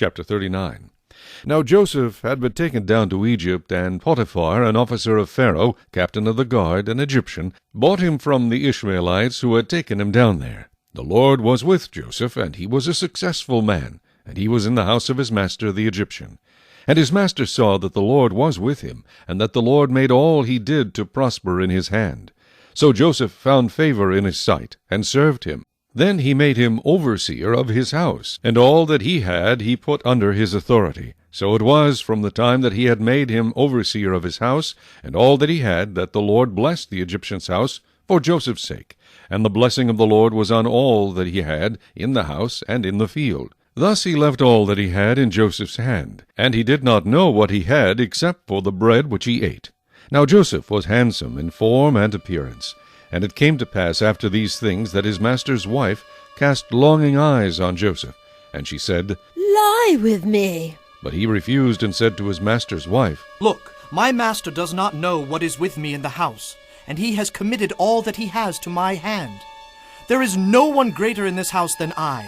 Chapter 39. Now Joseph had been taken down to Egypt, and Potiphar, an officer of Pharaoh, captain of the guard, an Egyptian, bought him from the Ishmaelites who had taken him down there. The Lord was with Joseph, and he was a successful man, and he was in the house of his master the Egyptian. And his master saw that the Lord was with him, and that the Lord made all he did to prosper in his hand. So Joseph found favor in his sight, and served him. Then he made him overseer of his house, and all that he had he put under his authority. So it was from the time that he had made him overseer of his house, and all that he had, that the Lord blessed the Egyptian's house for Joseph's sake. And the blessing of the Lord was on all that he had in the house and in the field. Thus he left all that he had in Joseph's hand, and he did not know what he had except for the bread which he ate. Now Joseph was handsome in form and appearance. And it came to pass after these things that his master's wife cast longing eyes on Joseph. And she said, "Lie with me." But he refused and said to his master's wife, "Look, my master does not know what is with me in the house, and he has committed all that he has to my hand. There is no one greater in this house than I,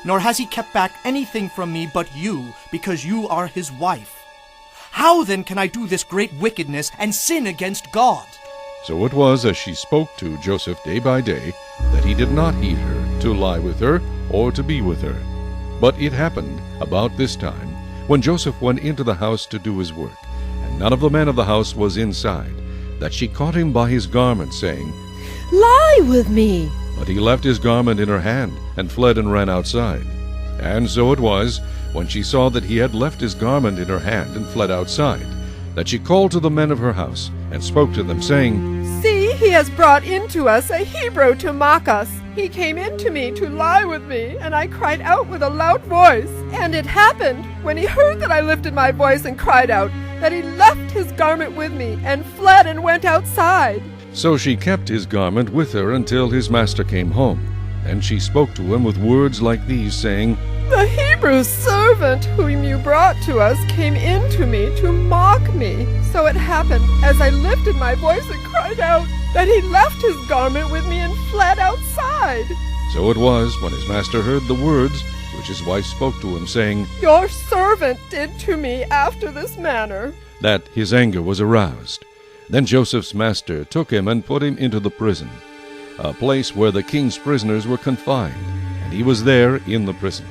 nor has he kept back anything from me but you, because you are his wife. How then can I do this great wickedness and sin against God?" So it was, as she spoke to Joseph day by day, that he did not heed her, to lie with her, or to be with her. But it happened about this time, when Joseph went into the house to do his work, and none of the men of the house was inside, that she caught him by his garment, saying, "Lie with me." But he left his garment in her hand, and fled and ran outside. And so it was, when she saw that he had left his garment in her hand, and fled outside, that she called to the men of her house, and spoke to them, saying, "See, he has brought into us a Hebrew to mock us. He came in to me to lie with me, and I cried out with a loud voice. And it happened, when he heard that I lifted my voice and cried out, that he left his garment with me, and fled and went outside." So she kept his garment with her until his master came home. And she spoke to him with words like these, saying, "The Hebrew servant whom you brought to us came in to me to mock me. So it happened, as I lifted my voice and cried out, that he left his garment with me and fled outside." So it was, when his master heard the words which his wife spoke to him, saying, "Your servant did to me after this manner," that his anger was aroused. Then Joseph's master took him and put him into the prison, a place where the king's prisoners were confined, and he was there in the prison.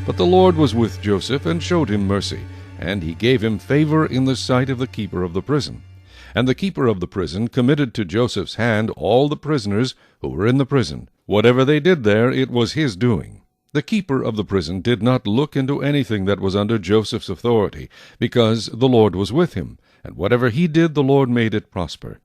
But the Lord was with Joseph, and showed him mercy, and he gave him favor in the sight of the keeper of the prison. And the keeper of the prison committed to Joseph's hand all the prisoners who were in the prison. Whatever they did there, it was his doing. The keeper of the prison did not look into anything that was under Joseph's authority, because the Lord was with him, and whatever he did the Lord made it prosper.